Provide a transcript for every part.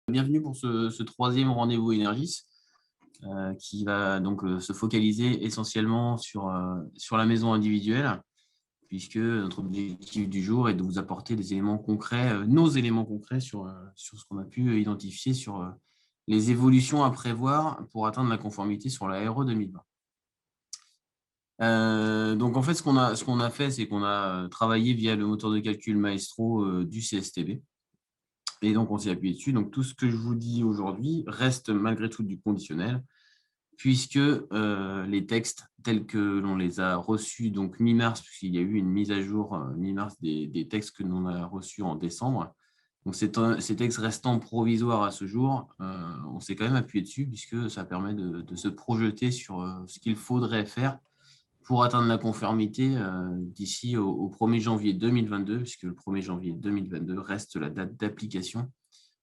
Bienvenue pour ce troisième rendez-vous Énergis qui va donc se focaliser essentiellement sur la maison individuelle, puisque notre objectif du jour est de vous apporter des éléments concrets, nos éléments concrets sur ce qu'on a pu identifier sur les évolutions à prévoir pour atteindre la conformité sur la RE 2020. Donc en fait, ce qu'on a fait, c'est qu'on a travaillé via le moteur de calcul Maestro du CSTB. Et donc, on s'est appuyé dessus. Donc, tout ce que je vous dis aujourd'hui reste malgré tout du conditionnel, puisque les textes tels que l'on les a reçus, donc mi-mars, puisqu'il y a eu une mise à jour mi-mars des textes que l'on a reçus en décembre. Donc, ces textes restant provisoires à ce jour, on s'est quand même appuyé dessus, puisque ça permet de se projeter sur ce qu'il faudrait faire pour atteindre la conformité d'ici au 1er janvier 2022, puisque le 1er janvier 2022 reste la date d'application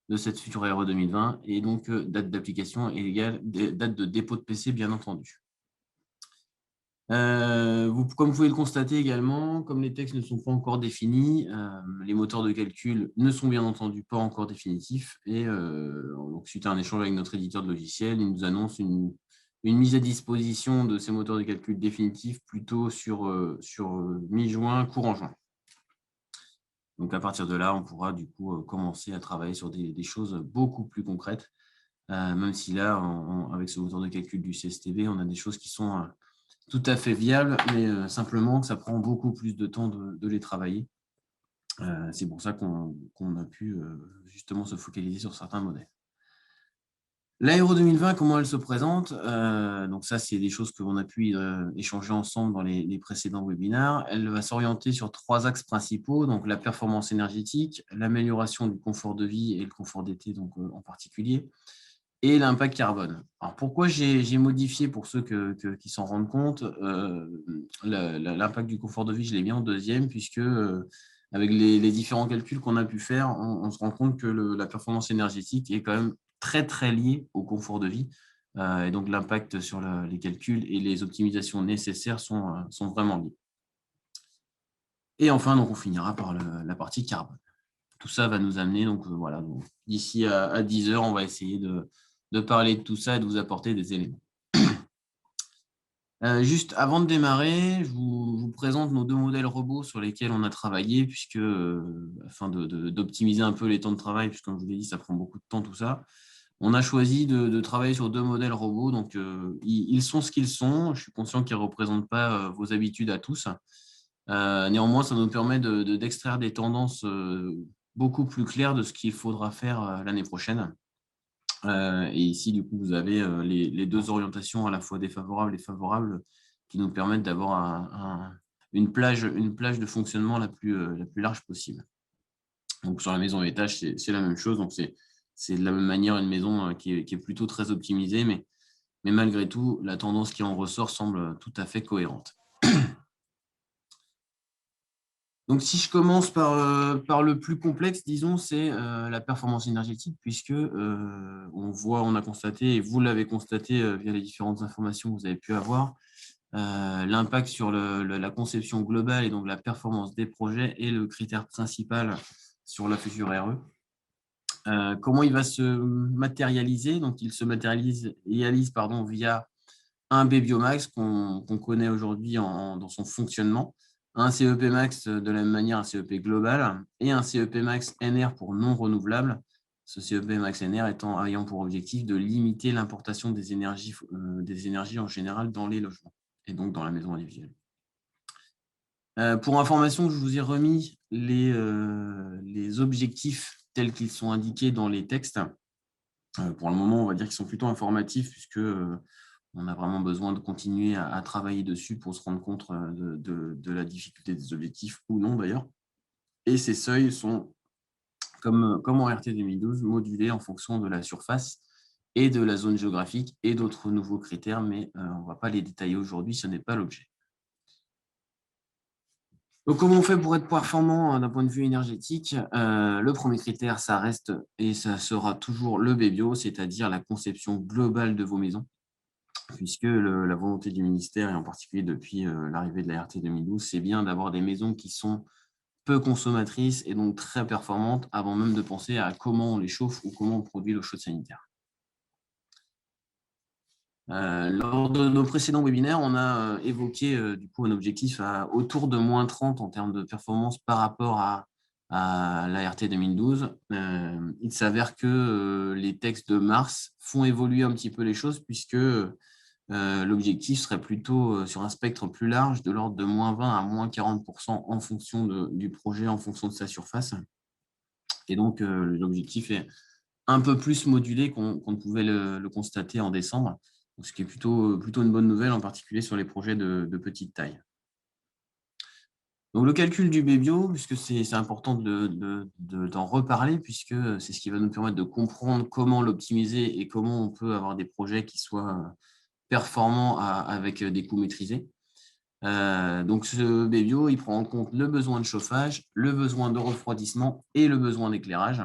de cette future RE 2020, et donc date d'application égale date de dépôt de PC, bien entendu. Comme vous pouvez le constater également, comme les textes ne sont pas encore définis, les moteurs de calcul ne sont bien entendu pas encore définitifs, et donc, suite à un échange avec notre éditeur de logiciel, il nous annonce une mise à disposition de ces moteurs de calcul définitifs plutôt sur mi-juin, courant juin. Donc, à partir de là, on pourra du coup commencer à travailler sur des choses beaucoup plus concrètes, même si là, avec ce moteur de calcul du CSTB, on a des choses qui sont tout à fait viables, mais simplement que ça prend beaucoup plus de temps de les travailler. C'est pour ça qu'on a pu justement se focaliser sur certains modèles. L'Aéro 2020, comment elle se présente? Donc ça, c'est des choses que l'on a pu échanger ensemble dans les précédents webinaires. Elle va s'orienter sur 3 axes principaux, donc la performance énergétique, l'amélioration du confort de vie et le confort d'été donc en particulier, et l'impact carbone. Alors pourquoi j'ai modifié, pour ceux qui s'en rendent compte, l'impact du confort de vie, je l'ai mis en deuxième, puisque avec les différents calculs qu'on a pu faire, on se rend compte que la performance énergétique est quand même très, très liée au confort de vie. Et donc, l'impact sur les calculs et les optimisations nécessaires sont vraiment liés. Et enfin, donc, on finira par la partie carbone. Tout ça va nous amener, donc voilà, d'ici à 10 heures, on va essayer de parler de tout ça et de vous apporter des éléments. Juste avant de démarrer, je vous présente nos 2 modèles robots sur lesquels on a travaillé, puisque afin d'optimiser un peu les temps de travail, puisque comme je vous l'ai dit, ça prend beaucoup de temps tout ça. On a choisi de travailler sur 2 modèles robots, donc ils sont ce qu'ils sont. Je suis conscient qu'ils ne représentent pas vos habitudes à tous. Néanmoins, ça nous permet d'extraire des tendances beaucoup plus claires de ce qu'il faudra faire l'année prochaine. Et ici, du coup, vous avez les 2 orientations, à la fois défavorables et favorables, qui nous permettent d'avoir une plage de fonctionnement la plus large possible. Donc, sur la maison à étage, c'est la même chose. Donc, c'est de la même manière une maison qui est plutôt très optimisée, mais malgré tout, la tendance qui en ressort semble tout à fait cohérente. Donc, si je commence par le plus complexe, disons, c'est la performance énergétique, puisque on a constaté, et vous l'avez constaté via les différentes informations que vous avez pu avoir, l'impact sur la conception globale et donc la performance des projets est le critère principal sur la future RE. Comment il va se matérialiser? Donc, il se matérialise via un B-Biomax qu'on connaît aujourd'hui dans son fonctionnement, un CEP Max de la même manière, un CEP global, et un CEP Max NR pour non renouvelable. Ce CEP Max NR ayant pour objectif de limiter l'importation des énergies en général dans les logements, et donc dans la maison individuelle. Pour information, je vous ai remis les objectifs tels qu'ils sont indiqués dans les textes. Pour le moment, on va dire qu'ils sont plutôt informatifs, puisque on a vraiment besoin de continuer à travailler dessus pour se rendre compte de la difficulté des objectifs, ou non d'ailleurs. Et ces seuils sont, comme en RT 2012, modulés en fonction de la surface et de la zone géographique et d'autres nouveaux critères, mais on ne va pas les détailler aujourd'hui, ce n'est pas l'objet. Donc, comment on fait pour être performant d'un point de vue énergétique? Le premier critère, ça reste et ça sera toujours le B-Bio, c'est-à-dire la conception globale de vos maisons, puisque la volonté du ministère, et en particulier depuis l'arrivée de la RT 2012, c'est bien d'avoir des maisons qui sont peu consommatrices et donc très performantes avant même de penser à comment on les chauffe ou comment on produit l'eau chaude sanitaire. Lors de nos précédents webinaires, on a évoqué du coup un objectif autour de -30 en termes de performance par rapport à l'ART 2012. Il s'avère que les textes de mars font évoluer un petit peu les choses puisque l'objectif serait plutôt sur un spectre plus large de l'ordre de -20 à -40% en fonction du projet, en fonction de sa surface. Et donc, l'objectif est un peu plus modulé qu'on ne pouvait le constater en décembre, ce qui est plutôt une bonne nouvelle, en particulier sur les projets de petite taille. Donc, le calcul du BBio, puisque c'est important d'en reparler, puisque c'est ce qui va nous permettre de comprendre comment l'optimiser et comment on peut avoir des projets qui soient performants avec des coûts maîtrisés. Donc, ce BBio, il prend en compte le besoin de chauffage, le besoin de refroidissement et le besoin d'éclairage.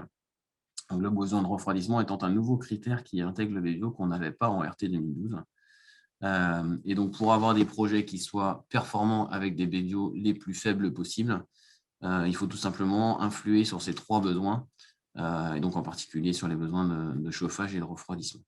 Donc, le besoin de refroidissement étant un nouveau critère qui intègre le BBio qu'on n'avait pas en RT 2012. Et donc, pour avoir des projets qui soient performants avec des BBio les plus faibles possibles, il faut tout simplement influer sur ces 3 besoins, et donc en particulier sur les besoins de chauffage et de refroidissement.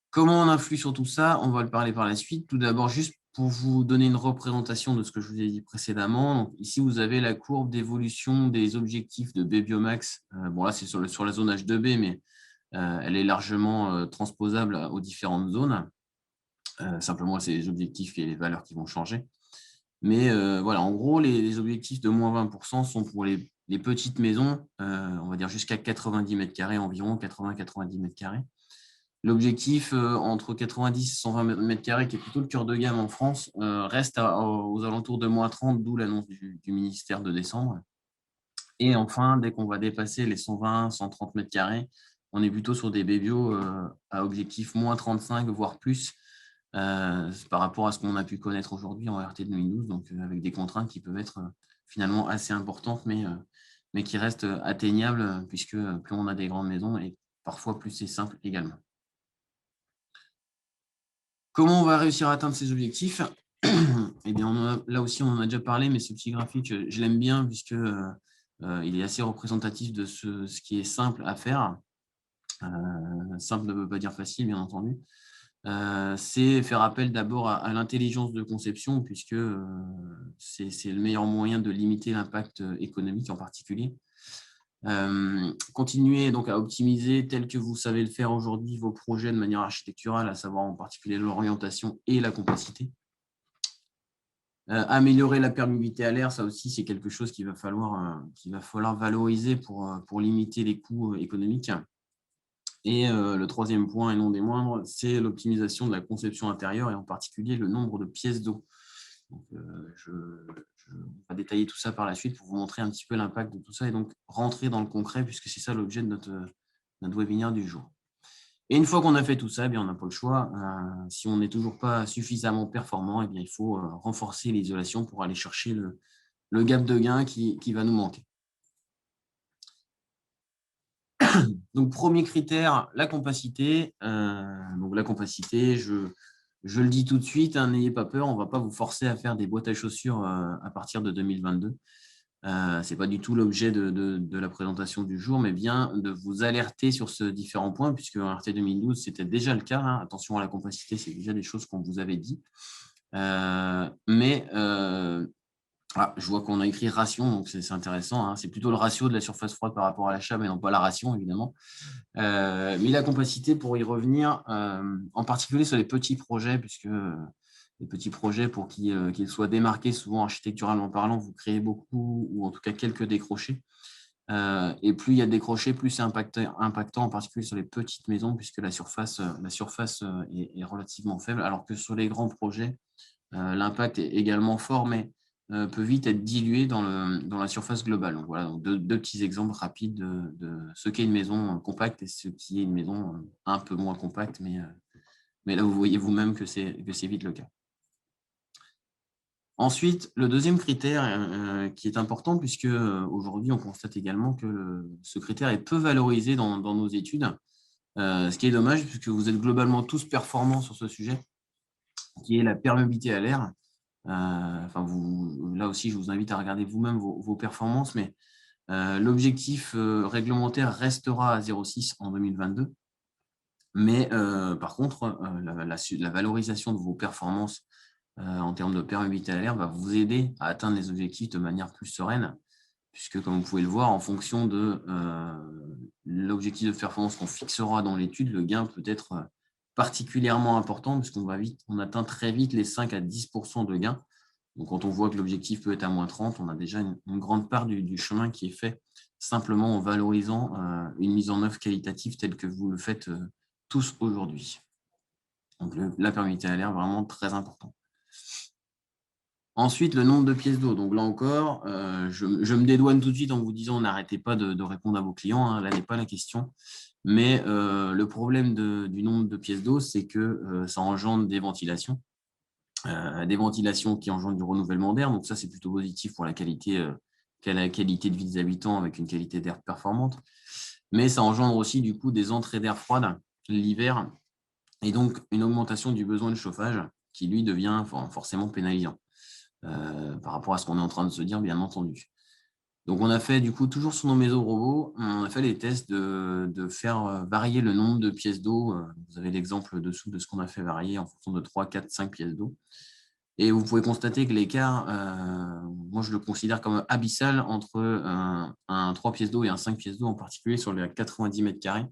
Comment on influe sur tout ça? On va le parler par la suite. Tout d'abord, juste pour vous donner une représentation de ce que je vous ai dit précédemment. Donc, ici, vous avez la courbe d'évolution des objectifs de BBiomax. Bon, là, c'est sur la zone H2B, mais elle est largement transposable aux différentes zones. Simplement, c'est les objectifs et les valeurs qui vont changer. Mais voilà, en gros, les objectifs de -20% sont pour les petites maisons, on va dire jusqu'à 90 mètres carrés environ, 80-90 mètres carrés. L'objectif entre 90 et 120 mètres carrés, qui est plutôt le cœur de gamme en France, reste aux alentours de -30, d'où l'annonce du ministère de décembre. Et enfin, dès qu'on va dépasser les 120-130 mètres carrés, on est plutôt sur des BBio à objectif -35, voire plus, par rapport à ce qu'on a pu connaître aujourd'hui en RT 2012, donc avec des contraintes qui peuvent être finalement assez importantes, mais qui restent atteignables, puisque plus on a des grandes maisons et parfois plus c'est simple également. Comment on va réussir à atteindre ces objectifs? Eh bien, là aussi, on en a déjà parlé, mais ce petit graphique, je l'aime bien puisque il est assez représentatif de ce qui est simple à faire. Simple ne veut pas dire facile, bien entendu. C'est faire appel d'abord à l'intelligence de conception, puisque c'est le meilleur moyen de limiter l'impact économique en particulier. Continuez donc à optimiser tel que vous savez le faire aujourd'hui vos projets de manière architecturale, à savoir en particulier l'orientation et la compacité. Améliorer la perméabilité à l'air, ça aussi c'est quelque chose qu'il va falloir valoriser pour limiter les coûts économiques. Et le troisième point, et non des moindres, c'est l'optimisation de la conception intérieure et en particulier le nombre de pièces d'eau. Donc, je vais détailler tout ça par la suite pour vous montrer un petit peu l'impact de tout ça et donc rentrer dans le concret puisque c'est ça l'objet de notre webinaire du jour. Et une fois qu'on a fait tout ça, eh bien, on n'a pas le choix. Si on n'est toujours pas suffisamment performant, eh bien, il faut renforcer l'isolation pour aller chercher le gap de gain qui va nous manquer. Donc, premier critère, la compacité. Donc, la compacité, je le dis tout de suite, hein, n'ayez pas peur, on ne va pas vous forcer à faire des boîtes à chaussures à partir de 2022. Ce n'est pas du tout l'objet de la présentation du jour, mais bien de vous alerter sur ce différent point, puisque en RT 2012, c'était déjà le cas. Hein. Attention à la compacité, c'est déjà des choses qu'on vous avait dit. Je vois qu'on a écrit ration, donc c'est intéressant. Hein. C'est plutôt le ratio de la surface froide par rapport à l'achat, mais non pas la ration, évidemment. Mais la compacité, pour y revenir, en particulier sur les petits projets, puisque les petits projets, pour qu'ils soient démarqués, souvent architecturalement parlant, vous créez beaucoup, ou en tout cas quelques décrochés. Et plus il y a de décrochés, plus c'est impactant, en particulier sur les petites maisons, puisque la surface est relativement faible, alors que sur les grands projets, l'impact est également fort, mais peut vite être dilué dans la surface globale. Donc, voilà, donc deux petits exemples rapides de ce qu'est une maison compacte et ce qui est une maison un peu moins compacte, mais là, vous voyez vous-même que c'est vite le cas. Ensuite, le deuxième critère qui est important, puisque aujourd'hui, on constate également que ce critère est peu valorisé dans nos études, ce qui est dommage, puisque vous êtes globalement tous performants sur ce sujet, qui est la perméabilité à l'air. Là aussi, je vous invite à regarder vous-même vos performances, mais l'objectif réglementaire restera à 0,6 en 2022. Mais par contre, la valorisation de vos performances en termes de perméabilité à l'air va vous aider à atteindre les objectifs de manière plus sereine, puisque comme vous pouvez le voir, en fonction de l'objectif de performance qu'on fixera dans l'étude, le gain peut être particulièrement important, puisqu'on atteint très vite les 5 à 10% de gain. Donc, quand on voit que l'objectif peut être à moins 30, on a déjà une grande part du chemin qui est fait simplement en valorisant une mise en œuvre qualitative telle que vous le faites tous aujourd'hui. Donc, la perméabilité à l'air, vraiment très important. Ensuite, le nombre de pièces d'eau. Donc là encore, je me dédouane tout de suite en vous disant n'arrêtez pas de répondre à vos clients, hein, là n'est pas la question. Mais le problème du nombre de pièces d'eau, c'est que ça engendre des ventilations qui engendrent du renouvellement d'air. Donc ça, c'est plutôt positif pour la qualité de vie des habitants avec une qualité d'air performante. Mais ça engendre aussi du coup des entrées d'air froide l'hiver et donc une augmentation du besoin de chauffage qui, lui, devient forcément pénalisant. Par rapport à ce qu'on est en train de se dire, bien entendu. Donc, on a fait, du coup, toujours sur nos maisons robots, on a fait les tests de faire varier le nombre de pièces d'eau. Vous avez l'exemple dessous de ce qu'on a fait varier en fonction de 3, 4, 5 pièces d'eau. Et vous pouvez constater que l'écart, moi, je le considère comme abyssal entre un 3 pièces d'eau et un 5 pièces d'eau, en particulier sur les 90 mètres carrés,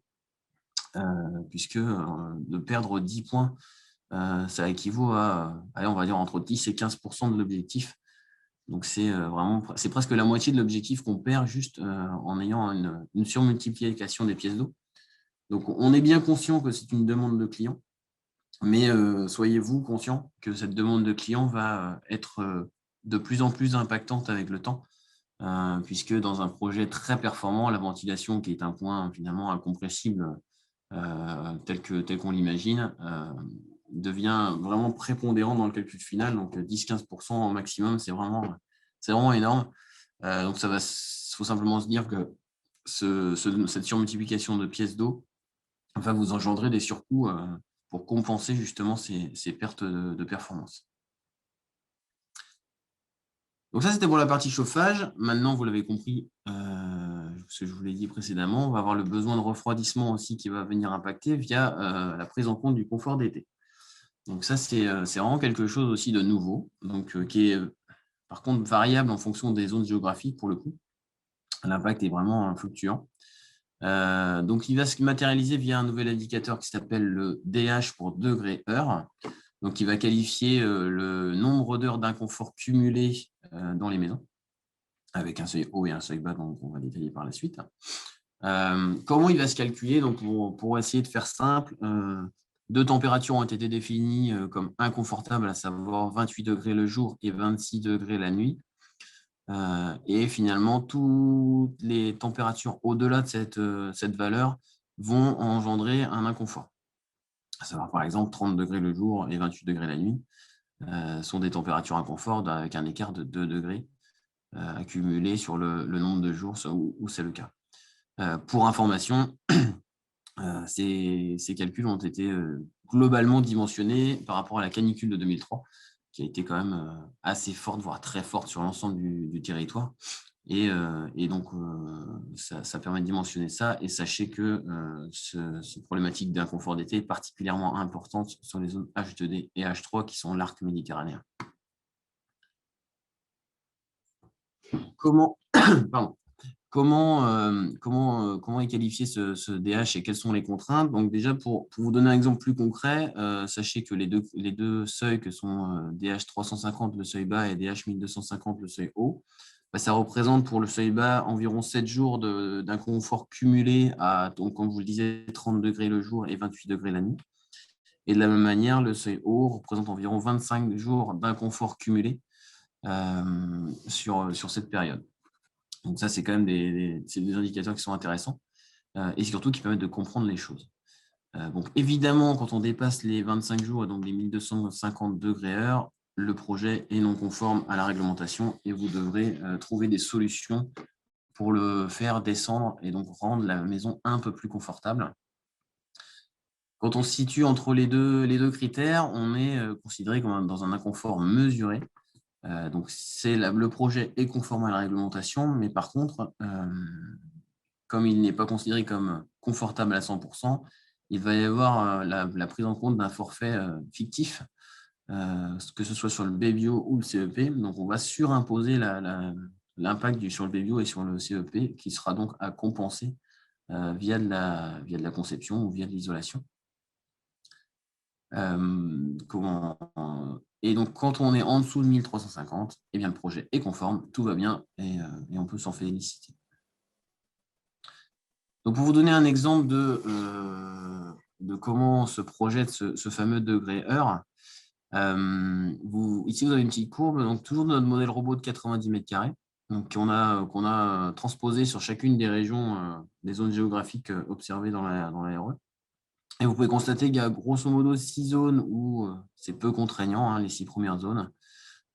puisque de perdre 10 points, ça équivaut à, allez, on va dire, entre 10 et 15% de l'objectif. Donc, c'est presque la moitié de l'objectif qu'on perd juste en ayant une surmultiplication des pièces d'eau. Donc, on est bien conscient que c'est une demande de client, mais soyez-vous conscient que cette demande de client va être de plus en plus impactante avec le temps, puisque dans un projet très performant, la ventilation, qui est un point finalement incompressible tel qu'on l'imagine, devient vraiment prépondérant dans le calcul final. Donc 10-15% au maximum, c'est vraiment énorme. Donc il faut simplement se dire que cette surmultiplication de pièces d'eau va vous engendrer des surcoûts pour compenser justement ces pertes de performance. Donc ça, c'était pour la partie chauffage. Maintenant, vous l'avez compris, ce que je vous l'ai dit précédemment, on va avoir le besoin de refroidissement aussi qui va venir impacter via la prise en compte du confort d'été. Donc ça, c'est vraiment quelque chose aussi de nouveau, donc qui est par contre variable en fonction des zones géographiques pour le coup. L'impact est vraiment fluctuant. Donc il va se matérialiser via un nouvel indicateur qui s'appelle le DH pour degrés-heure. Donc il va qualifier le nombre d'heures d'inconfort cumulé dans les maisons, avec un seuil haut et un seuil bas, donc on va détailler par la suite. Comment il va se calculer? Donc pour essayer de faire simple, deux températures ont été définies comme inconfortables, à savoir 28 degrés le jour et 26 degrés la nuit. Et finalement, toutes les températures au-delà de cette valeur vont engendrer un inconfort. À savoir, par exemple, 30 degrés le jour et 28 degrés la nuit sont des températures inconfortables avec un écart de 2 degrés accumulé sur le nombre de jours où c'est le cas. Pour information, ces calculs ont été globalement dimensionnés par rapport à la canicule de 2003, qui a été quand même assez forte, voire très forte sur l'ensemble du territoire. Et donc, ça permet de dimensionner ça. Et sachez que cette problématique d'inconfort d'été est particulièrement importante sur les zones H2D et H3 qui sont l'arc méditerranéen. Comment est qualifié ce DH et quelles sont les contraintes? Donc déjà, pour vous donner un exemple plus concret, sachez que les deux seuils que sont DH 350, le seuil bas, et DH 1250, le seuil haut, ça représente pour le seuil bas environ 7 jours d'inconfort cumulé à, donc, comme vous le disiez, 30 degrés le jour et 28 degrés la nuit. Et de la même manière, le seuil haut représente environ 25 jours d'inconfort cumulé sur cette période. Donc ça, c'est quand même des indicateurs qui sont intéressants et surtout qui permettent de comprendre les choses. Donc évidemment, quand on dépasse les 25 jours et donc les 1250 degrés-heure, le projet est non conforme à la réglementation et vous devrez trouver des solutions pour le faire descendre et donc rendre la maison un peu plus confortable. Quand on se situe entre les deux critères, on est considéré comme dans un inconfort mesuré. Donc, le projet est conforme à la réglementation, mais par contre, comme il n'est pas considéré comme confortable à 100%, il va y avoir la prise en compte d'un forfait fictif, que ce soit sur le BBio ou le CEP. Donc, on va surimposer l'impact sur le BBio et sur le CEP, qui sera donc à compenser via de la conception ou via de l'isolation. Et donc, quand on est en dessous de 1350, eh bien, le projet est conforme, tout va bien et on peut s'en féliciter. Donc, pour vous donner un exemple de comment se projette ce fameux degré heure, ici, vous avez une petite courbe, donc toujours de notre modèle robot de 90 mètres carrés, donc qu'on a transposé sur chacune des régions, des zones géographiques observées dans la RE. Et vous pouvez constater qu'il y a grosso modo 6 zones où c'est peu contraignant, hein, les 6 premières zones.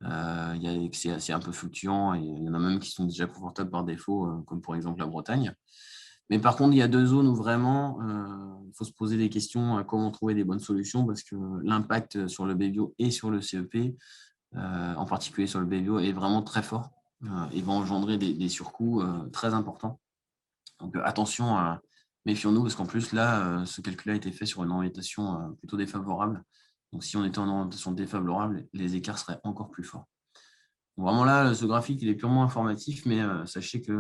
C'est un peu fluctuant et il y en a même qui sont déjà confortables par défaut, comme par exemple la Bretagne. Mais par contre, il y a 2 zones où vraiment il faut se poser des questions à comment trouver des bonnes solutions parce que l'impact sur le BBio et sur le CEP, en particulier sur le BBio, est vraiment très fort et va engendrer des surcoûts très importants. Donc attention, méfions-nous parce qu'en plus là, ce calcul a été fait sur une orientation plutôt défavorable. Donc si on était en orientation défavorable, les écarts seraient encore plus forts. Donc, vraiment là, ce graphique il est purement informatif, mais sachez que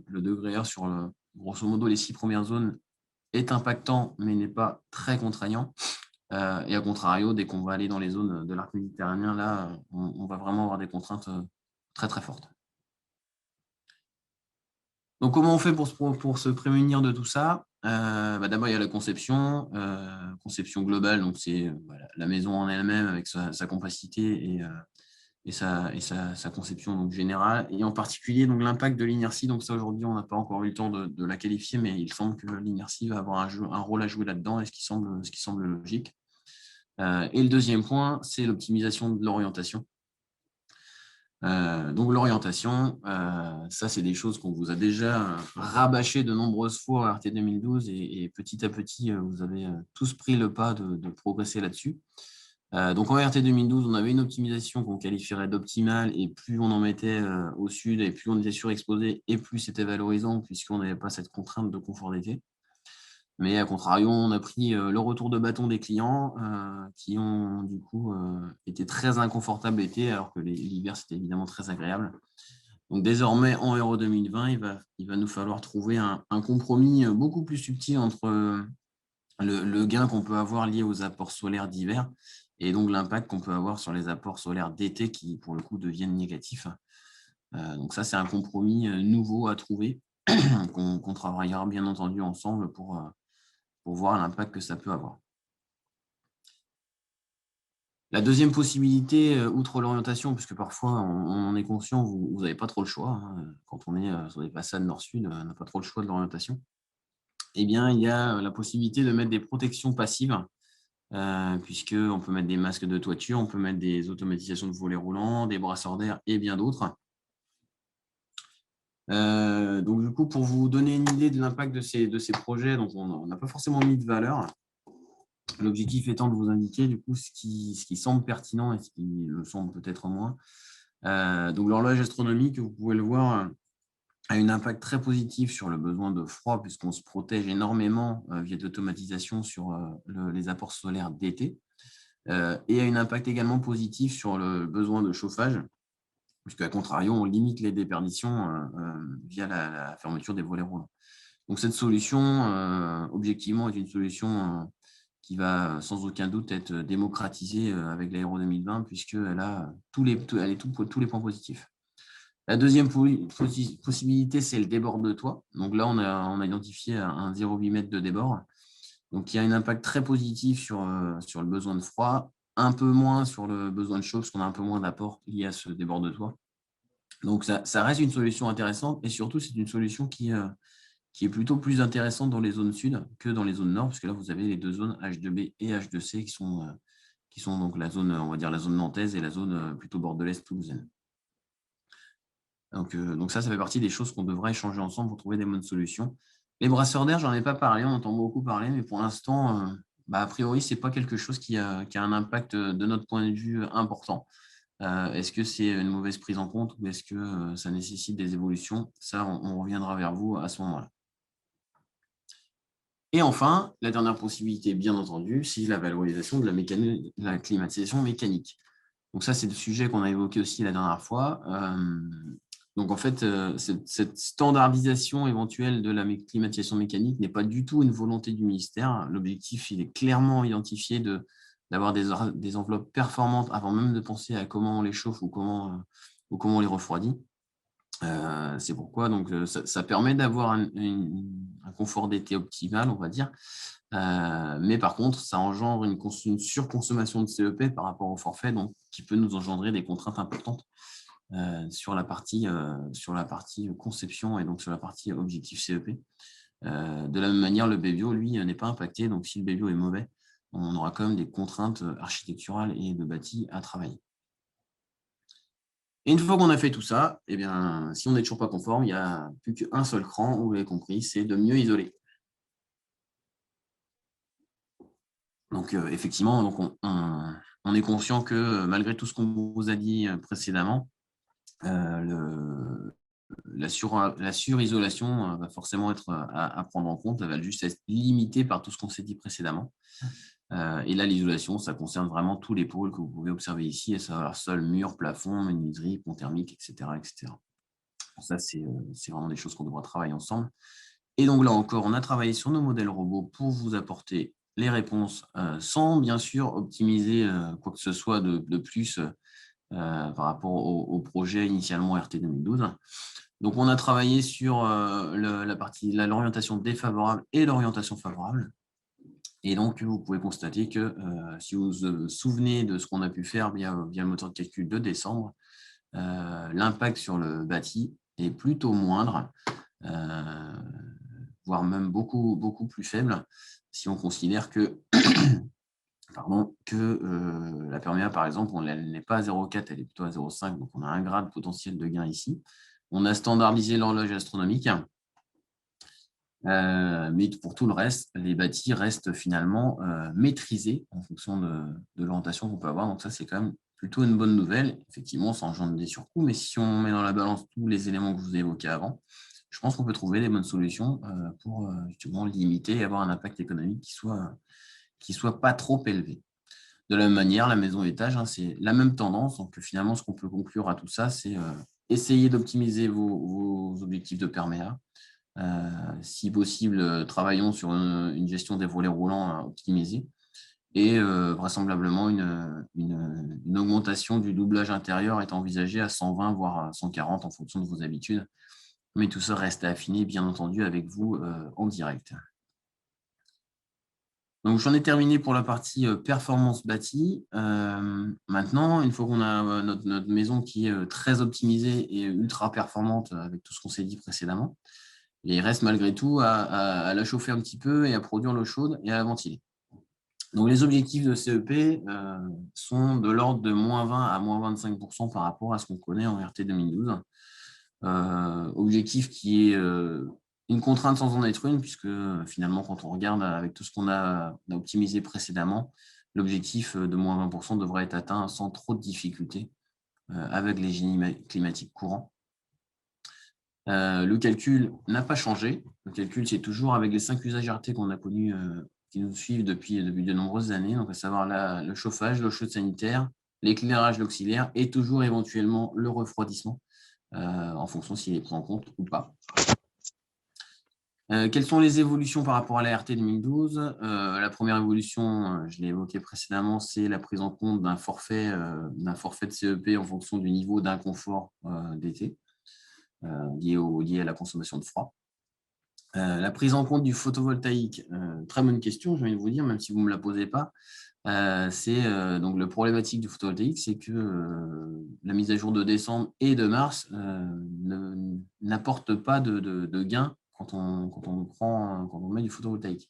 le degré R sur grosso modo les 6 premières zones est impactant, mais n'est pas très contraignant. Et à contrario, dès qu'on va aller dans les zones de l'arc méditerranéen, là, on va vraiment avoir des contraintes très très fortes. Donc, comment on fait pour se prémunir de tout ça? D'abord, il y a la conception globale, donc c'est la maison en elle-même avec sa compacité et sa conception donc, générale, et en particulier donc, l'impact de l'inertie. Donc ça, aujourd'hui, on n'a pas encore eu le temps de la qualifier, mais il semble que l'inertie va avoir un rôle à jouer là-dedans, et ce qui semble logique. Et le deuxième point, c'est l'optimisation de l'orientation. Donc l'orientation, ça c'est des choses qu'on vous a déjà rabâché de nombreuses fois à RT 2012 et petit à petit vous avez tous pris le pas de progresser là-dessus. Donc en RT 2012, on avait une optimisation qu'on qualifierait d'optimale et plus on en mettait au sud et plus on était surexposé et plus c'était valorisant puisqu'on n'avait pas cette contrainte de confort d'été. Mais à contrario, on a pris le retour de bâton des clients qui ont du coup été très inconfortables l'été, alors que l'hiver, c'était évidemment très agréable. Donc désormais, en Euro 2020, il va nous falloir trouver un compromis beaucoup plus subtil entre le gain qu'on peut avoir lié aux apports solaires d'hiver et donc l'impact qu'on peut avoir sur les apports solaires d'été qui, pour le coup, deviennent négatifs. Donc ça, c'est un compromis nouveau à trouver qu'on travaillera bien entendu ensemble pour voir l'impact que ça peut avoir. La deuxième possibilité, outre l'orientation, puisque parfois on en est conscient, vous n'avez pas trop le choix, hein, quand on est sur des façades nord-sud, on n'a pas trop le choix de l'orientation. Eh bien, il y a la possibilité de mettre des protections passives, puisqu'on peut mettre des masques de toiture, on peut mettre des automatisations de volets roulants, des brasseurs d'air et bien d'autres. Donc, du coup, pour vous donner une idée de l'impact de ces projets, donc on n'a pas forcément mis de valeur. L'objectif étant de vous indiquer du coup ce qui semble pertinent et ce qui le semble peut-être moins. Donc l'horloge astronomique, vous pouvez le voir, a un impact très positif sur le besoin de froid puisqu'on se protège énormément via de l'automatisation sur les apports solaires d'été. Et a un impact également positif sur le besoin de chauffage, puisqu'à contrario, on limite les déperditions via la fermeture des volets roulants. Donc cette solution, objectivement, est une solution qui va sans aucun doute être démocratisée avec l'Aéro 2020, puisqu'elle a tous les points positifs. La deuxième possibilité, c'est le débord de toit. Donc là, on a identifié un 0,8 m de débord. Donc il y a un impact très positif sur le besoin de froid, un peu moins sur le besoin de chaud, parce qu'on a un peu moins d'apport lié à ce débord de toit. Donc ça reste une solution intéressante, et surtout, c'est une solution qui est plutôt plus intéressante dans les zones sud que dans les zones nord, parce que là, vous avez les 2 zones H2B et H2C qui sont donc la zone, on va dire la zone nantaise et la zone plutôt bordelaise toulousaine. Donc ça fait partie des choses qu'on devrait échanger ensemble pour trouver des bonnes solutions. Les brasseurs d'air, j'en ai pas parlé, on entend beaucoup parler, mais pour l'instant, a priori, ce n'est pas quelque chose qui a un impact de notre point de vue important. Est-ce que c'est une mauvaise prise en compte ou est-ce que ça nécessite des évolutions? Ça, on reviendra vers vous à ce moment-là. Et enfin, la dernière possibilité, bien entendu, c'est la valorisation de la climatisation mécanique. Donc ça, c'est le sujet qu'on a évoqué aussi la dernière fois. Donc en fait, cette standardisation éventuelle de la climatisation mécanique n'est pas du tout une volonté du ministère. L'objectif, il est clairement identifié d'avoir des enveloppes performantes avant même de penser à comment on les chauffe ou comment on les refroidit. C'est pourquoi donc, ça permet d'avoir un confort d'été optimal, on va dire. Mais par contre, ça engendre une surconsommation de CEP par rapport au forfait, donc qui peut nous engendrer des contraintes importantes sur la partie conception et donc sur la partie objectif CEP. De la même manière, le BBio, lui, n'est pas impacté. Donc, si le BBio est mauvais, on aura quand même des contraintes architecturales et de bâti à travailler. Et une fois qu'on a fait tout ça, eh bien, si on n'est toujours pas conforme, il n'y a plus qu'un seul cran, vous l'avez compris, c'est de mieux isoler. Donc, effectivement, donc on est conscient que malgré tout ce qu'on vous a dit précédemment, la surisolation va forcément être à prendre en compte. Elle va juste être limitée par tout ce qu'on s'est dit précédemment. Et là, l'isolation, ça concerne vraiment tous les pôles que vous pouvez observer ici, à savoir sol, mur, plafond, menuiserie, pont thermique, etc. etc. Ça, c'est vraiment des choses qu'on devra travailler ensemble. Et donc là encore, on a travaillé sur nos modèles robots pour vous apporter les réponses sans bien sûr optimiser quoi que ce soit de plus par rapport au projet initialement RT 2012. Donc on a travaillé sur l'orientation défavorable et l'orientation favorable. Et donc vous pouvez constater que si vous vous souvenez de ce qu'on a pu faire via le moteur de calcul de décembre, l'impact sur le bâti est plutôt moindre, voire même beaucoup, beaucoup plus faible, si on considère que, la perméable, par exemple, elle n'est pas à 0,4, elle est plutôt à 0,5, donc on a un grade potentiel de gain ici. On a standardisé l'horloge astronomique, mais pour tout le reste, les bâtis restent finalement maîtrisés en fonction de l'orientation qu'on peut avoir. Donc ça, c'est quand même plutôt une bonne nouvelle. Effectivement, ça engendre des surcoûts, mais si on met dans la balance tous les éléments que je vous ai évoqués avant, je pense qu'on peut trouver des bonnes solutions pour justement limiter et avoir un impact économique qui soit pas trop élevé. De la même manière, la maison étage, c'est la même tendance. Donc finalement, ce qu'on peut conclure à tout ça, c'est essayer d'optimiser vos objectifs de perméa. Si possible, travaillons sur une gestion des volets roulants optimisée et vraisemblablement une augmentation du doublage intérieur est envisagée à 120 voire à 140 en fonction de vos habitudes. Mais tout ça reste à affiner, bien entendu, avec vous en direct. Donc, j'en ai terminé pour la partie performance bâtie. Maintenant, une fois qu'on a notre maison qui est très optimisée et ultra performante avec tout ce qu'on s'est dit précédemment, et il reste malgré tout à la chauffer un petit peu et à produire l'eau chaude et à la ventiler. Donc, les objectifs de CEP sont de l'ordre de moins 20 à moins 25% par rapport à ce qu'on connaît en RT 2012. Objectif qui est une contrainte sans en être une, puisque finalement, quand on regarde avec tout ce qu'on a optimisé précédemment, l'objectif de moins 20% devrait être atteint sans trop de difficultés avec les génies climatiques courants. Le calcul n'a pas changé. Le calcul, c'est toujours avec les 5 usages RT qu'on a connus, qui nous suivent depuis de nombreuses années, donc à savoir le chauffage, l'eau chaude sanitaire, l'éclairage, l'auxiliaire et toujours éventuellement le refroidissement, en fonction s'il est pris en compte ou pas. Quelles sont les évolutions par rapport à la RT 2012 ? La première évolution, je l'ai évoqué précédemment, c'est la prise en compte d'un forfait de CEP en fonction du niveau d'inconfort d'été lié à la consommation de froid. La prise en compte du photovoltaïque, très bonne question, j'ai envie de vous dire, même si vous ne me la posez pas. Donc le problématique du photovoltaïque, c'est que la mise à jour de décembre et de mars n'apporte pas de gain quand on met du photovoltaïque.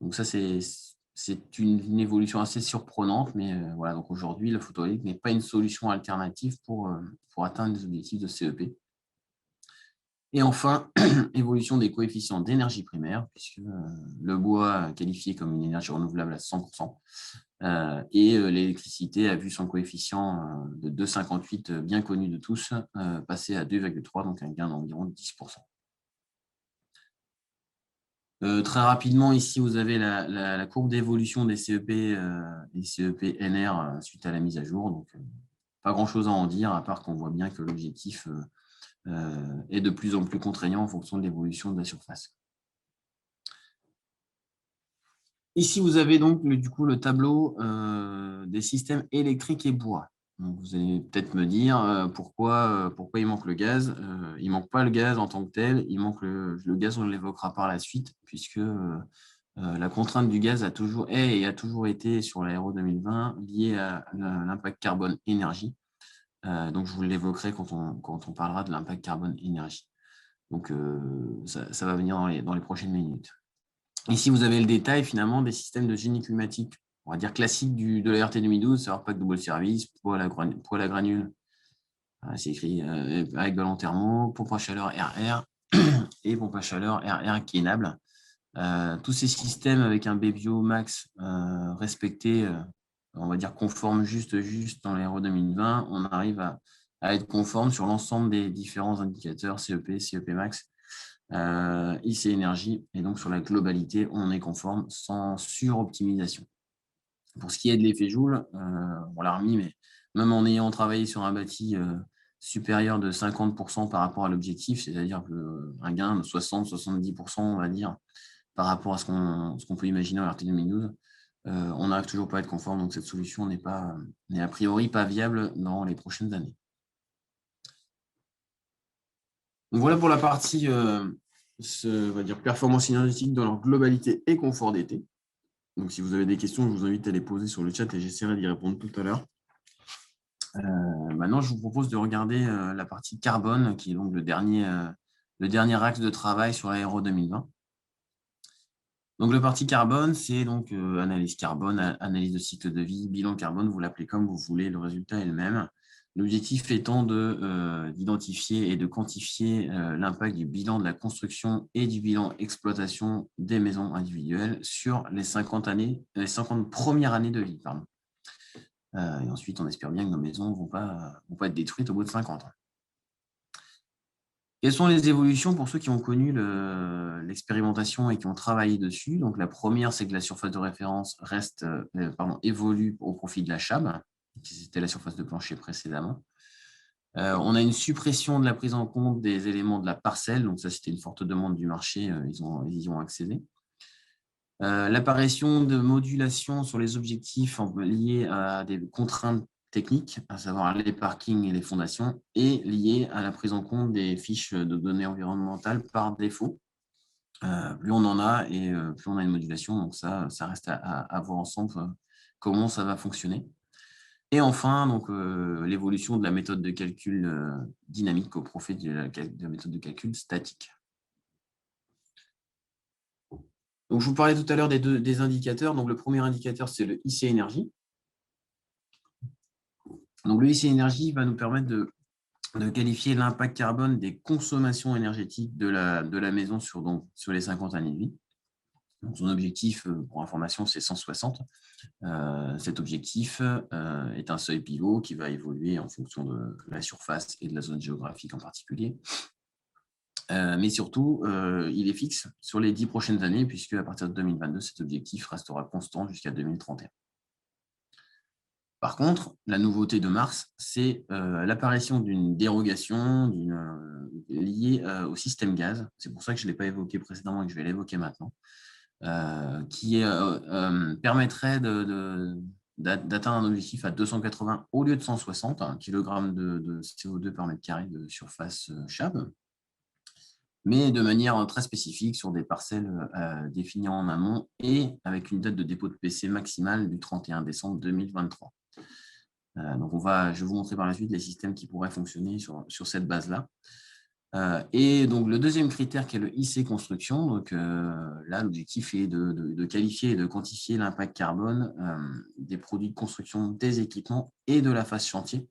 Donc ça, c'est une évolution assez surprenante, mais voilà, donc aujourd'hui, le photovoltaïque n'est pas une solution alternative pour atteindre les objectifs de CEP. Et enfin, évolution des coefficients d'énergie primaire, puisque le bois qualifié comme une énergie renouvelable à 100%, Et l'électricité a vu son coefficient de 2,58 bien connu de tous passer à 2,3, donc un gain d'environ 10%. Très rapidement, ici, vous avez la courbe d'évolution des CEP NR suite à la mise à jour. Donc, pas grand-chose à en dire, à part qu'on voit bien que l'objectif est de plus en plus contraignant en fonction de l'évolution de la surface. Ici, vous avez donc du coup le tableau des systèmes électriques et bois. Donc, vous allez peut-être me dire pourquoi il manque le gaz. Il ne manque pas le gaz en tant que tel, il manque le gaz, on l'évoquera par la suite, puisque la contrainte du gaz a toujours été sur l'aéro 2020 liée à l'impact carbone énergie. Donc, je vous l'évoquerai quand on parlera de l'impact carbone énergie. Donc, ça va venir dans les prochaines minutes. Ici, vous avez le détail finalement des systèmes de génie climatique, on va dire classiques de la RT 2012, savoir pack double service, poêle à granules, c'est écrit avec ballon thermo, pompe à chaleur RR et pompe à chaleur RR Kienable. Tous ces systèmes avec un BBio max respecté, on va dire conforme juste dans l'Aéro 2020, on arrive à être conforme sur l'ensemble des différents indicateurs CEP, CEP max, IC énergie, et donc sur la globalité, on est conforme sans suroptimisation. Pour ce qui est de l'effet Joule, on l'a remis, mais même en ayant travaillé sur un bâti supérieur de 50% par rapport à l'objectif, c'est-à-dire un gain de 60-70%, on va dire, par rapport à ce qu'on peut imaginer en RT 2012, on n'arrive toujours pas à être conforme, donc cette solution n'est a priori pas viable dans les prochaines années. Donc voilà pour la partie on va dire performance énergétique dans leur globalité et confort d'été. Donc si vous avez des questions, je vous invite à les poser sur le chat et j'essaierai d'y répondre tout à l'heure. Maintenant, je vous propose de regarder la partie carbone, qui est donc le dernier axe de travail sur l'Aéro 2020. Donc, le parti carbone, c'est donc analyse carbone, analyse de cycle de vie, bilan carbone, vous l'appelez comme vous voulez, le résultat est le même. L'objectif étant d'identifier et de quantifier l'impact du bilan de la construction et du bilan exploitation des maisons individuelles sur les 50 premières années de vie. Pardon. Et ensuite, on espère bien que nos maisons ne vont pas être détruites au bout de 50 ans. Quelles sont les évolutions pour ceux qui ont connu l'expérimentation et qui ont travaillé dessus? Donc, la première, c'est que la surface de référence évolue au profit de la CHAB, qui c'était la surface de plancher précédemment. On a une suppression de la prise en compte des éléments de la parcelle. Donc, ça, c'était une forte demande du marché. Ils y ont accédé. L'apparition de modulation sur les objectifs liés à des contraintes techniques, à savoir les parkings et les fondations, et liées à la prise en compte des fiches de données environnementales par défaut. Plus on en a et plus on a une modulation. Donc ça reste à voir ensemble comment ça va fonctionner. Et enfin, donc l'évolution de la méthode de calcul dynamique au profit de la méthode de calcul statique. Donc, je vous parlais tout à l'heure des indicateurs. Donc, le premier indicateur, c'est le IC énergie. Donc, le IC énergie va nous permettre de qualifier l'impact carbone des consommations énergétiques de la maison sur les 50 années de vie. Donc, son objectif, pour information, c'est 160. Cet objectif est un seuil pivot qui va évoluer en fonction de la surface et de la zone géographique en particulier. Mais surtout, il est fixe sur les 10 prochaines années, puisque à partir de 2022, cet objectif restera constant jusqu'à 2031. Par contre, la nouveauté de mars, c'est l'apparition d'une dérogation liée au système gaz. C'est pour ça que je ne l'ai pas évoqué précédemment et que je vais l'évoquer maintenant, qui permettrait d'atteindre un objectif à 280 au lieu de 160 kg de CO2 par mètre carré de surface CHAB, mais de manière très spécifique sur des parcelles définies en amont et avec une date de dépôt de PC maximale du 31 décembre 2023. Donc, je vais vous montrer par la suite les systèmes qui pourraient fonctionner sur cette base-là. Et donc, le deuxième critère qui est le IC construction, donc là, l'objectif est de qualifier et de quantifier l'impact carbone des produits de construction, des équipements et de la phase chantier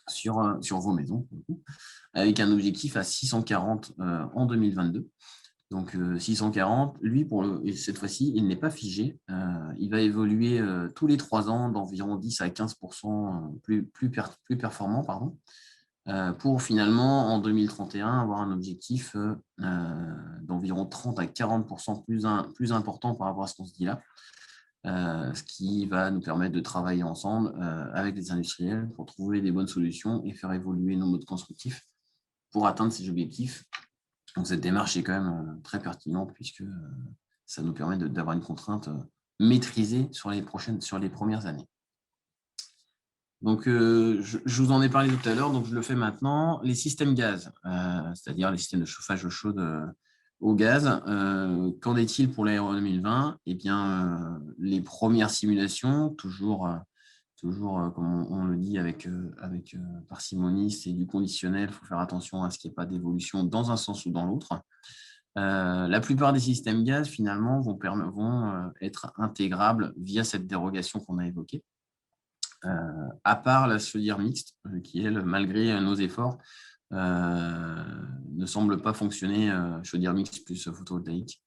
sur vos maisons, avec un objectif à 640 en 2022. Donc 640, lui, et cette fois-ci, il n'est pas figé. Il va évoluer tous les 3 ans d'environ 10 à 15% plus performant, pardon, pour finalement, en 2031, avoir un objectif d'environ 30 à 40% plus important par rapport à ce qu'on se dit là, ce qui va nous permettre de travailler ensemble avec les industriels pour trouver des bonnes solutions et faire évoluer nos modes constructifs pour atteindre ces objectifs. Donc, cette démarche est quand même très pertinente puisque ça nous permet d'avoir une contrainte maîtrisée sur les premières années. Donc, je vous en ai parlé tout à l'heure, donc je le fais maintenant. Les systèmes gaz, c'est-à-dire les systèmes de chauffage chaude au gaz, qu'en est-il pour l'Aéro 2020 ? Eh bien, les premières simulations, toujours comme on le dit avec parcimonie, c'est du conditionnel, il faut faire attention à ce qu'il n'y ait pas d'évolution dans un sens ou dans l'autre. La plupart des systèmes gaz, finalement, vont être intégrables via cette dérogation qu'on a évoquée, à part la chaudière mixte, qui, elle, malgré nos efforts, ne semble pas fonctionner, chaudière mixte plus photovoltaïque,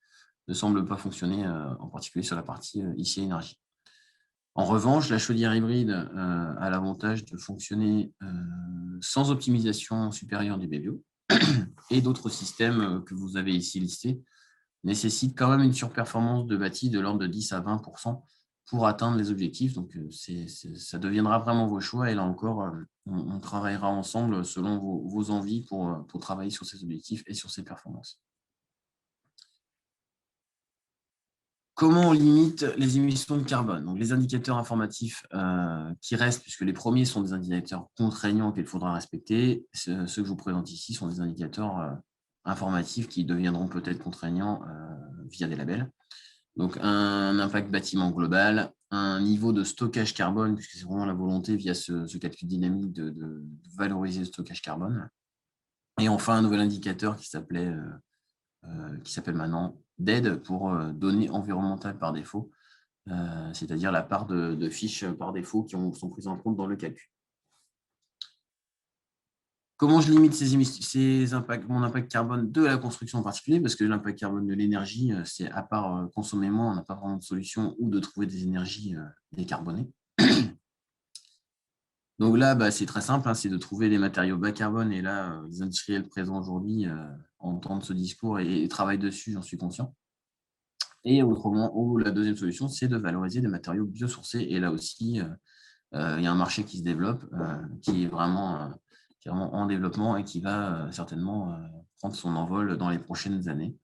ne semble pas fonctionner, en particulier sur la partie ICI énergie. En revanche, la chaudière hybride a l'avantage de fonctionner sans optimisation supérieure du BBO, et d'autres systèmes que vous avez ici listés nécessitent quand même une surperformance de bâti de l'ordre de 10 à 20% pour atteindre les objectifs. Donc, ça deviendra vraiment vos choix. Et là encore, on travaillera ensemble selon vos envies pour travailler sur ces objectifs et sur ces performances. Comment on limite les émissions de carbone ? Donc, les indicateurs informatifs qui restent, puisque les premiers sont des indicateurs contraignants qu'il faudra respecter, ceux que je vous présente ici sont des indicateurs informatifs qui deviendront peut-être contraignants via des labels. Donc, un impact bâtiment global, un niveau de stockage carbone, puisque c'est vraiment la volonté via ce calcul dynamique de valoriser le stockage carbone. Et enfin, un nouvel indicateur qui s'appelle maintenant DED pour données environnementales par défaut, c'est-à-dire la part de fiches par défaut qui sont prises en compte dans le calcul. Comment je limite mon impact carbone de la construction en particulier ? Parce que l'impact carbone de l'énergie, c'est à part consommer moins, on n'a pas vraiment de solution, ou de trouver des énergies décarbonées. Donc là, c'est très simple, c'est de trouver des matériaux bas carbone. Et là, les industriels présents aujourd'hui entendent ce discours et travaillent dessus, j'en suis conscient. Et autrement, la deuxième solution, c'est de valoriser des matériaux biosourcés. Et là aussi, il y a un marché qui se développe, qui est vraiment en développement et qui va certainement prendre son envol dans les prochaines années.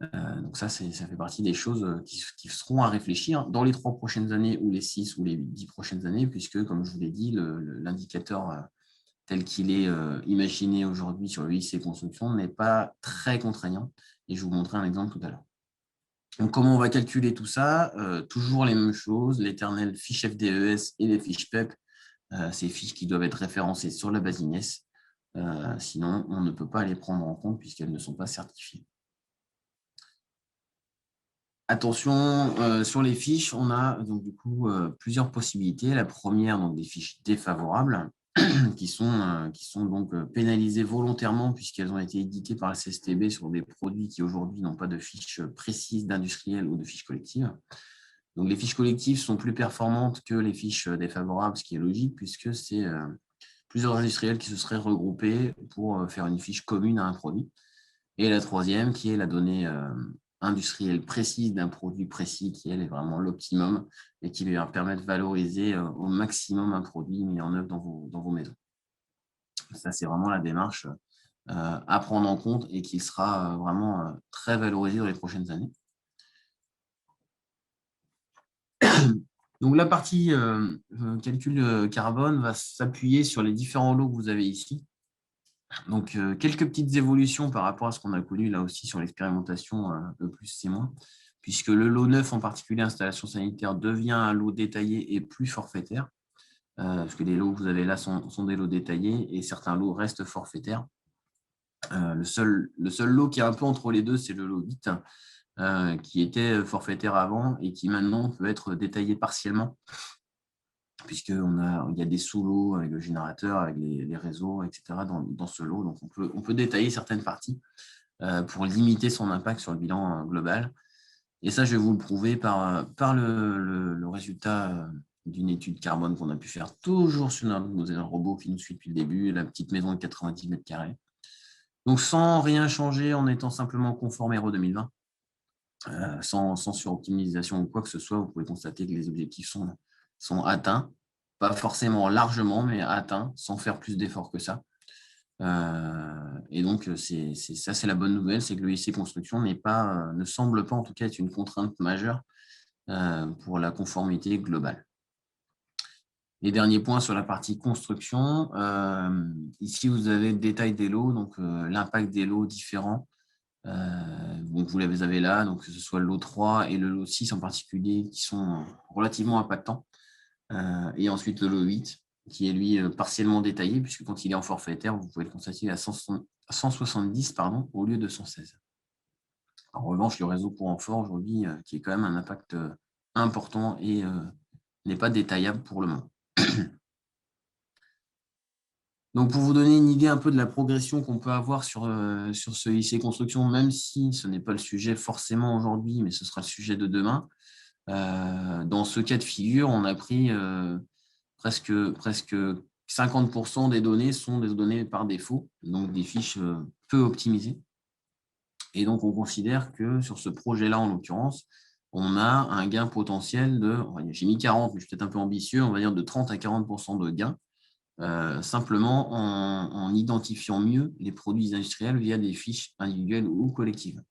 Donc ça fait partie des choses qui seront à réfléchir dans les 3 prochaines années ou les 6 ou les 10 prochaines années, puisque, comme je vous l'ai dit, l'indicateur tel qu'il est imaginé aujourd'hui sur le IC Construction n'est pas très contraignant. Et je vous montrerai un exemple tout à l'heure. Donc, comment on va calculer tout ça ? Toujours les mêmes choses, l'éternelle fiche FDES et les fiches PEP, ces fiches qui doivent être référencées sur la base INES. Sinon, on ne peut pas les prendre en compte puisqu'elles ne sont pas certifiées. Attention, sur les fiches, on a donc du coup plusieurs possibilités. La première, donc des fiches défavorables qui sont donc pénalisées volontairement puisqu'elles ont été éditées par le CSTB sur des produits qui aujourd'hui n'ont pas de fiches précises d'industriels ou de fiches collectives. Donc les fiches collectives sont plus performantes que les fiches défavorables, ce qui est logique puisque c'est plusieurs industriels qui se seraient regroupés pour faire une fiche commune à un produit. Et la troisième, qui est la donnée industrielle précise d'un produit précis, qui elle est vraiment l'optimum et qui va permettre de valoriser au maximum un produit mis en œuvre dans vos maisons. Ça, c'est vraiment la démarche à prendre en compte et qui sera vraiment très valorisée dans les prochaines années. Donc, la partie calcul carbone va s'appuyer sur les différents lots que vous avez ici. Donc, quelques petites évolutions par rapport à ce qu'on a connu là aussi sur l'expérimentation E+C-, puisque le lot 9, en particulier installation sanitaire, devient un lot détaillé et plus forfaitaire, parce que les lots que vous avez là sont des lots détaillés et certains lots restent forfaitaires. Le seul lot qui est un peu entre les deux, c'est le lot 8, qui était forfaitaire avant et qui maintenant peut être détaillé partiellement, puisqu'il y a des sous-lots avec le générateur, avec les réseaux, etc. dans ce lot. Donc, on peut détailler certaines parties pour limiter son impact sur le bilan global. Et ça, je vais vous le prouver par le résultat d'une étude carbone qu'on a pu faire toujours sur nos robots qui nous suit depuis le début, la petite maison de 90 mètres carrés. Donc, sans rien changer, en étant simplement conforme RE 2020, sans suroptimisation ou quoi que ce soit, vous pouvez constater que les objectifs sont atteints, pas forcément largement, mais atteints, sans faire plus d'efforts que ça. Et donc, ça, c'est la bonne nouvelle, c'est que le IC Construction ne semble pas, en tout cas, être une contrainte majeure pour la conformité globale. Les derniers points sur la partie construction. Ici, vous avez le détail des lots, donc l'impact des lots différents. Donc vous les avez là, donc que ce soit le lot 3 et le lot 6 en particulier, qui sont relativement impactants. Et ensuite le lot 8, qui est lui partiellement détaillé, puisque quand il est en forfaitaire, vous pouvez le constater à 170 au lieu de 116. En revanche, le réseau courant fort aujourd'hui, qui est quand même un impact important et n'est pas détaillable pour le moment. Donc, pour vous donner une idée un peu de la progression qu'on peut avoir sur ce IC Construction, même si ce n'est pas le sujet forcément aujourd'hui, mais ce sera le sujet de demain, dans ce cas de figure, on a pris presque 50% des données sont des données par défaut, donc des fiches peu optimisées. Et donc, on considère que sur ce projet-là, en l'occurrence, on a un gain potentiel de, j'ai mis 40, mais je suis peut-être un peu ambitieux, on va dire de 30 à 40% de gain, simplement en identifiant mieux les produits industriels via des fiches individuelles ou collectives.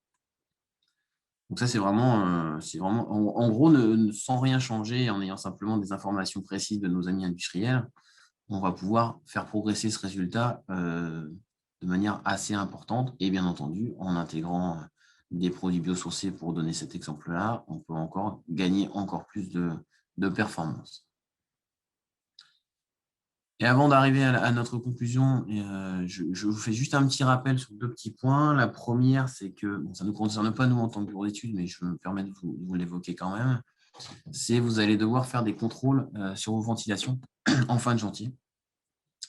Donc ça, c'est vraiment en gros, sans rien changer, en ayant simplement des informations précises de nos amis industriels, on va pouvoir faire progresser ce résultat de manière assez importante. Et bien entendu, en intégrant des produits biosourcés pour donner cet exemple-là, on peut encore gagner encore plus de performance. Et avant d'arriver à notre conclusion, je vous fais juste un petit rappel sur 2 petits points. La première, c'est que, ça ne nous concerne pas nous en tant que bureau d'études, mais je me permets de vous l'évoquer quand même, c'est que vous allez devoir faire des contrôles sur vos ventilations en fin de chantier.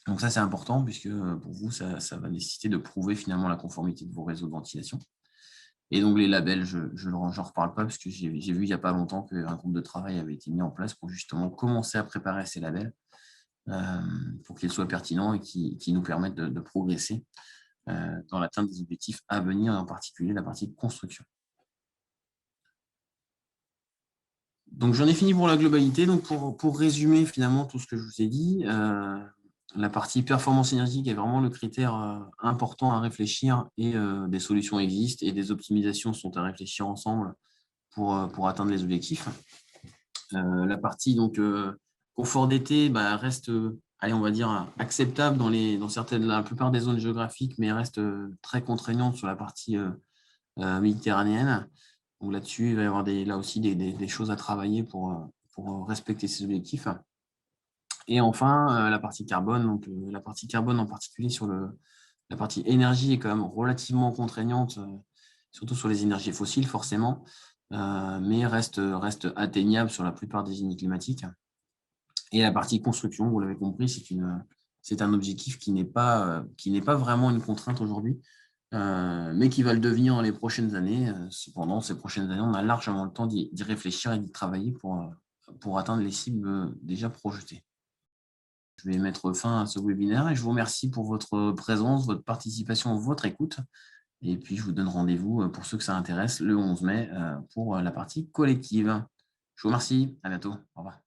Donc ça, c'est important puisque pour vous, ça va nécessiter de prouver finalement la conformité de vos réseaux de ventilation. Et donc les labels, je n'en reparle pas parce que j'ai vu il n'y a pas longtemps qu'un groupe de travail avait été mis en place pour justement commencer à préparer ces labels pour qu'ils soient pertinents et qui nous permettent de progresser dans l'atteinte des objectifs à venir, et en particulier la partie construction. Donc j'en ai fini pour la globalité. Donc pour résumer finalement tout ce que je vous ai dit, la partie performance énergétique est vraiment le critère important à réfléchir et des solutions existent et des optimisations sont à réfléchir ensemble pour atteindre les objectifs. La partie donc confort d'été reste, allez, on va dire, acceptable dans la plupart des zones géographiques, mais reste très contraignante sur la partie méditerranéenne. Donc là-dessus, il va y avoir là aussi des choses à travailler pour respecter ces objectifs. Et enfin, la partie carbone. Donc, la partie carbone en particulier sur la partie énergie est quand même relativement contraignante, surtout sur les énergies fossiles forcément, mais reste atteignable sur la plupart des unités climatiques. Et la partie construction, vous l'avez compris, c'est un objectif qui n'est pas vraiment une contrainte aujourd'hui, mais qui va le devenir dans les prochaines années. Cependant, ces prochaines années, on a largement le temps d'y réfléchir et d'y travailler pour atteindre les cibles déjà projetées. Je vais mettre fin à ce webinaire et je vous remercie pour votre présence, votre participation, votre écoute. Et puis, je vous donne rendez-vous pour ceux que ça intéresse le 11 mai pour la partie collective. Je vous remercie. À bientôt. Au revoir.